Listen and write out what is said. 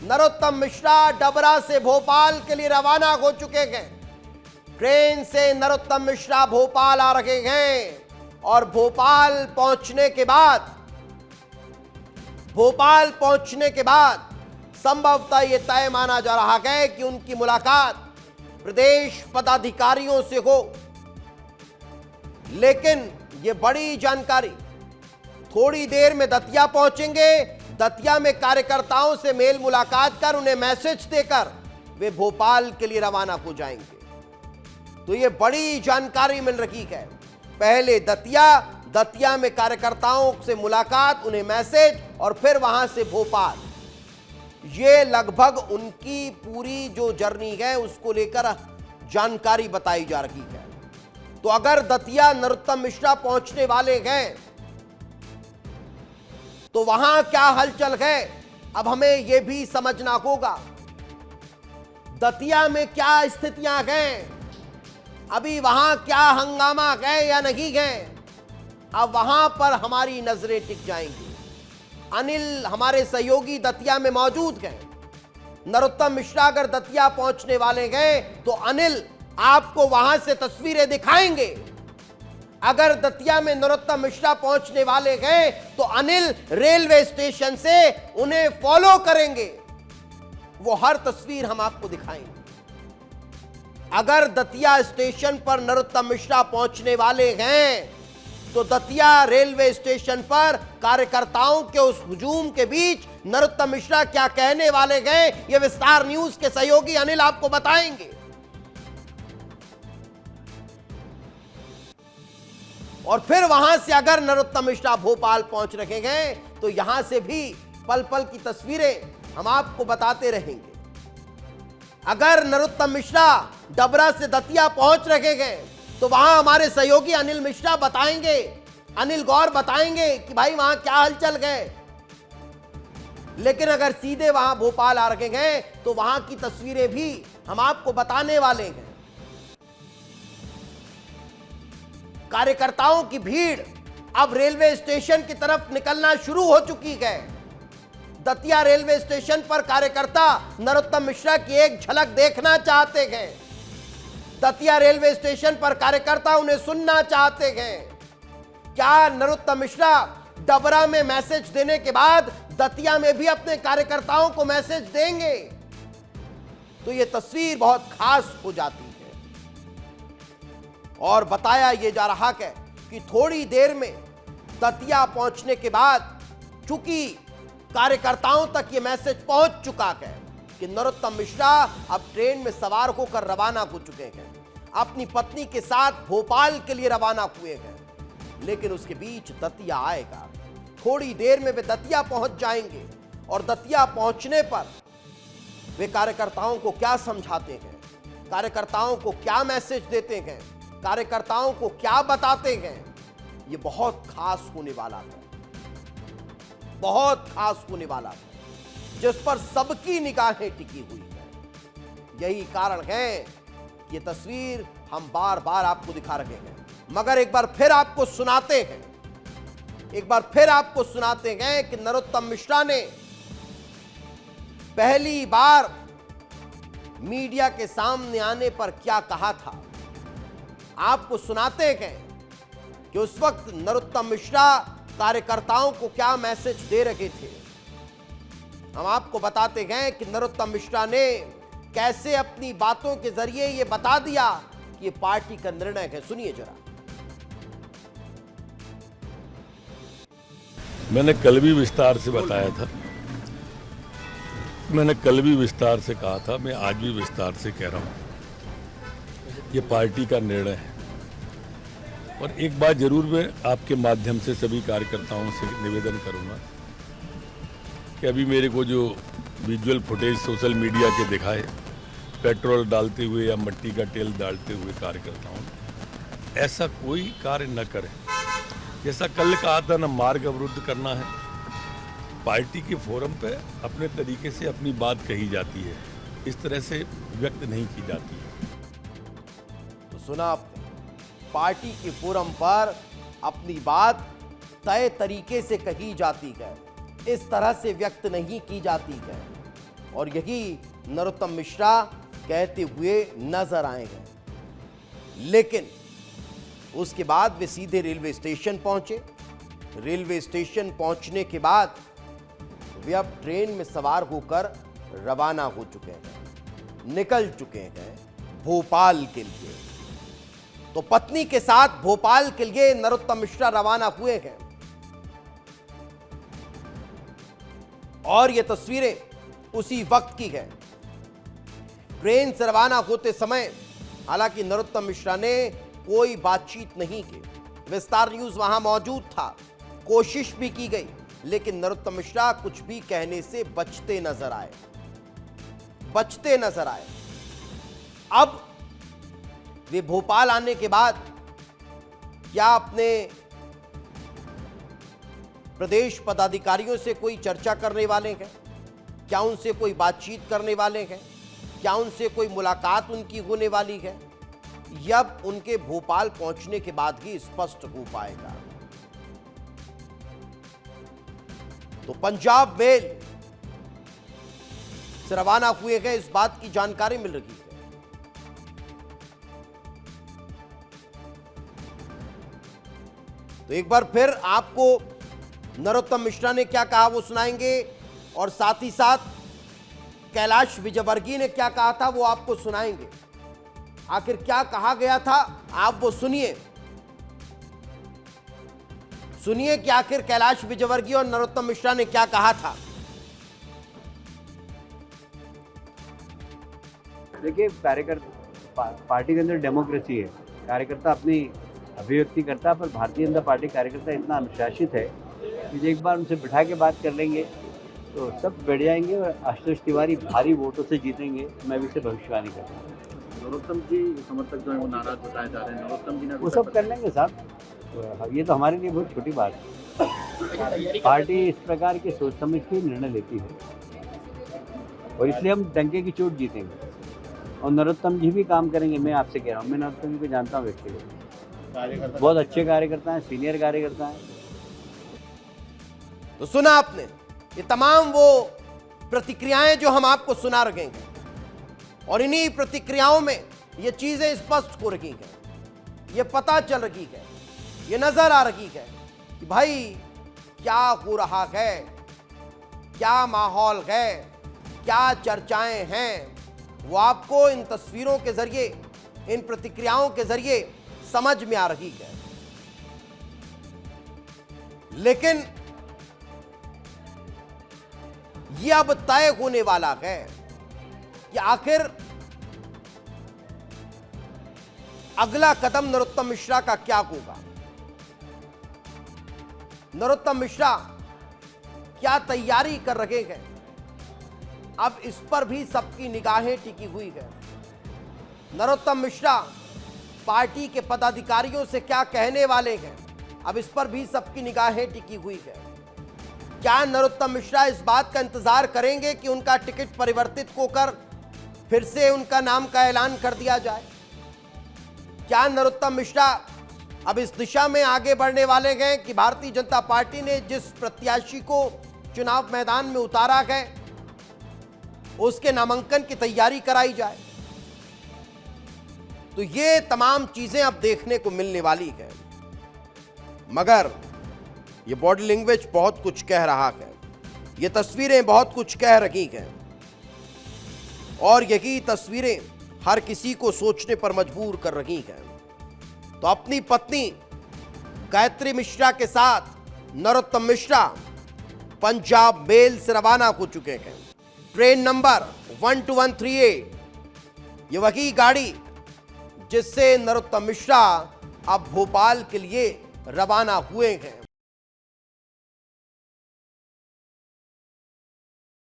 नरोत्तम मिश्रा डबरा से भोपाल के लिए रवाना हो चुके हैं। ट्रेन से नरोत्तम मिश्रा भोपाल आ रहे हैं और भोपाल पहुंचने के बाद संभवतः यह तय माना जा रहा है कि उनकी मुलाकात प्रदेश पदाधिकारियों से हो। लेकिन यह बड़ी जानकारी, थोड़ी देर में दतिया पहुंचेंगे, दतिया में कार्यकर्ताओं से मेल मुलाकात कर उन्हें मैसेज देकर वे भोपाल के लिए रवाना हो जाएंगे। तो यह बड़ी जानकारी मिल रही है। पहले दतिया में कार्यकर्ताओं से मुलाकात, उन्हें मैसेज और फिर वहां से भोपाल। ये लगभग उनकी पूरी जो जर्नी है उसको लेकर जानकारी बताई जा रही है। तो अगर दतिया नरोत्तम मिश्रा पहुंचने वाले हैं तो वहां क्या हलचल है, अब हमें यह भी समझना होगा। दतिया में क्या स्थितियां हैं, अभी वहां क्या हंगामा है या नहीं है, अब वहां पर हमारी नजरें टिक जाएंगी। अनिल हमारे सहयोगी दतिया में मौजूद हैं। नरोत्तम मिश्रा अगर दतिया पहुंचने वाले हैं तो अनिल आपको वहां से तस्वीरें दिखाएंगे। अगर दतिया में नरोत्तम मिश्रा पहुंचने वाले हैं तो अनिल रेलवे स्टेशन से उन्हें फॉलो करेंगे, वो हर तस्वीर हम आपको दिखाएंगे। अगर दतिया स्टेशन पर नरोत्तम मिश्रा पहुंचने वाले हैं तो दतिया रेलवे स्टेशन पर कार्यकर्ताओं के उस हुजूम के बीच नरोत्तम मिश्रा क्या कहने वाले हैं, यह विस्तार न्यूज के सहयोगी अनिल आपको बताएंगे। और फिर वहां से अगर नरोत्तम मिश्रा भोपाल पहुंच रहे हैं तो यहां से भी पल पल की तस्वीरें हम आपको बताते रहेंगे। अगर नरोत्तम मिश्रा डबरा से दतिया पहुंच रहे हैं तो वहां हमारे सहयोगी अनिल मिश्रा बताएंगे, अनिल गौर बताएंगे कि भाई वहां क्या हलचल है। लेकिन अगर सीधे वहां भोपाल आ रहे हैं तो वहां की तस्वीरें भी हम आपको बताने वाले हैं। कार्यकर्ताओं की भीड़ अब रेलवे स्टेशन की तरफ निकलना शुरू हो चुकी है। दतिया रेलवे स्टेशन पर कार्यकर्ता नरोत्तम मिश्रा की एक झलक देखना चाहते हैं। दतिया रेलवे स्टेशन पर कार्यकर्ता उन्हें सुनना चाहते हैं। क्या नरोत्तम मिश्रा डबरा में मैसेज देने के बाद दतिया में भी अपने कार्यकर्ताओं को मैसेज देंगे? तो यह तस्वीर बहुत खास हो जाती है। और बताया यह जा रहा है कि थोड़ी देर में दतिया पहुंचने के बाद चूंकि कार्यकर्ताओं तक यह मैसेज पहुंच चुका है कि नरोत्तम मिश्रा अब ट्रेन में सवार होकर रवाना हो चुके हैं, अपनी पत्नी के साथ भोपाल के लिए रवाना हुए हैं। लेकिन उसके बीच दतिया आएगा। थोड़ी देर में वे दतिया पहुंच जाएंगे और दतिया पहुंचने पर वे कार्यकर्ताओं को क्या समझाते हैं, कार्यकर्ताओं को क्या मैसेज देते हैं, कार्यकर्ताओं को क्या बताते हैं, यह बहुत खास होने वाला है, बहुत खास होने वाला है, जिस पर सबकी निगाहें टिकी हुई है। यही कारण है ये तस्वीर हम बार बार आपको दिखा रहे हैं। मगर एक बार फिर आपको सुनाते हैं कि नरोत्तम मिश्रा ने पहली बार मीडिया के सामने आने पर क्या कहा था। आपको सुनाते हैं कि उस वक्त नरोत्तम मिश्रा कार्यकर्ताओं को क्या मैसेज दे रहे थे। हम आपको बताते हैं कि नरोत्तम मिश्रा ने कैसे अपनी बातों के जरिए यह बता दिया कि यह पार्टी का निर्णय है। सुनिए जरा। मैंने कल भी विस्तार से बताया था, मैंने कल भी विस्तार से कहा था, मैं आज भी विस्तार से कह रहा हूं, ये पार्टी का निर्णय है। और एक बात जरूर मैं आपके माध्यम से सभी कार्यकर्ताओं से निवेदन करूंगा कि अभी मेरे को जो विजुअल फुटेज सोशल मीडिया के दिखाए पेट्रोल डालते हुए या मिट्टी का तेल डालते हुए कार्यकर्ताओं, ऐसा कोई कार्य न करें। जैसा कल कहा था, न मार्ग अवरुद्ध करना है। पार्टी के फोरम पे अपने तरीके से अपनी बात कही जाती है, इस तरह से व्यक्त नहीं की जाती है। तो सुना आपने, पार्टी के फोरम पर अपनी बात तय तरीके से कही जाती है, इस तरह से व्यक्त नहीं की जाती है। और यही नरोत्तम मिश्रा कहते हुए नजर आएंगे। लेकिन उसके बाद वे सीधे रेलवे स्टेशन पहुंचे। रेलवे स्टेशन पहुंचने के बाद वे अब ट्रेन में सवार होकर रवाना हो चुके हैं, निकल चुके हैं भोपाल के लिए। तो पत्नी के साथ भोपाल के लिए नरोत्तम मिश्रा रवाना हुए हैं। और ये तस्वीरें उसी वक्त की हैं। ट्रेन से रवाना होते समय हालांकि नरोत्तम मिश्रा ने कोई बातचीत नहीं की। विस्तार न्यूज वहां मौजूद था, कोशिश भी की गई, लेकिन नरोत्तम मिश्रा कुछ भी कहने से बचते नजर आए। अब वे भोपाल आने के बाद क्या अपने प्रदेश पदाधिकारियों से कोई चर्चा करने वाले हैं? क्या उनसे कोई बातचीत करने वाले हैं? क्या उनसे कोई मुलाकात उनकी होने वाली है? यह अब उनके भोपाल पहुंचने के बाद ही स्पष्ट हो पाएगा। तो पंजाब मेल से रवाना हुए हैं, इस बात की जानकारी मिल रही है। तो एक बार फिर आपको नरोत्तम मिश्रा ने क्या कहा वो सुनाएंगे, और साथ ही साथ कैलाश विजयवर्गीय ने क्या कहा था वो आपको सुनाएंगे। आखिर क्या कहा गया था आप वो सुनिए कि आखिर कैलाश विजयवर्गीय और नरोत्तम मिश्रा ने क्या कहा था। देखिए, कार्यकर्ता पार्टी के अंदर डेमोक्रेसी है, कार्यकर्ता अपनी अभिव्यक्ति करता है, पर भारतीय जनता पार्टी कार्यकर्ता इतना अनुशासित है कि एक बार उनसे बिठा के बात कर लेंगे तो सब बैठ जाएंगे और आशुतोष तिवारी भारी वोटों से जीतेंगे। मैं भी इसे भविष्यवाणी करता हूँ। नरोत्तम जी समर्थक जो है वो नाराज बताए जा रहे हैं, नरोत्तम जी ने वो सब कर लेंगे साहब, तो ये तो हमारे लिए बहुत छोटी बात है। पार्टी इस प्रकार की सोच समझ के निर्णय लेती है और इसलिए हम डंके की चोट जीतेंगे। और नरोत्तम जी भी काम करेंगे, मैं आपसे कह रहा हूँ। मैं नरोत्तम जी को जानता हूँ व्यक्तिगत, बहुत अच्छे कार्यकर्ता हैं, सीनियर कार्यकर्ता हैं। तो सुना आपने ये तमाम वो प्रतिक्रियाएं जो हम आपको सुना रहे हैं, और इन्हीं प्रतिक्रियाओं में ये चीजें स्पष्ट हो रही हैं, ये पता चल रही है, ये नजर आ रही है कि भाई क्या हो रहा है, क्या माहौल है, क्या चर्चाएं हैं, वो आपको इन तस्वीरों के जरिए, इन प्रतिक्रियाओं के जरिए समझ में आ रही है। लेकिन ये अब तय होने वाला है कि आखिर अगला कदम नरोत्तम मिश्रा का क्या होगा। नरोत्तम मिश्रा क्या तैयारी कर रहे हैं, अब इस पर भी सबकी निगाहें टिकी हुई है। नरोत्तम मिश्रा पार्टी के पदाधिकारियों से क्या कहने वाले हैं, अब इस पर भी सबकी निगाहें टिकी हुई है। क्या नरोत्तम मिश्रा इस बात का इंतजार करेंगे कि उनका टिकट परिवर्तित होकर फिर से उनका नाम का ऐलान कर दिया जाए? क्या नरोत्तम मिश्रा अब इस दिशा में आगे बढ़ने वाले हैं कि भारतीय जनता पार्टी ने जिस प्रत्याशी को चुनाव मैदान में उतारा है उसके नामांकन की तैयारी कराई जाए? तो ये तमाम चीजें अब देखने को मिलने वाली है। मगर ये बॉडी लैंग्वेज बहुत कुछ कह रहा है, ये तस्वीरें बहुत कुछ कह रही हैं, और यही तस्वीरें हर किसी को सोचने पर मजबूर कर रही हैं। तो अपनी पत्नी गायत्री मिश्रा के साथ नरोत्तम मिश्रा पंजाब मेल से रवाना हो चुके हैं। ट्रेन नंबर 12138, ये वही गाड़ी जिससे नरोत्तम मिश्रा अब भोपाल के लिए रवाना हुए हैं।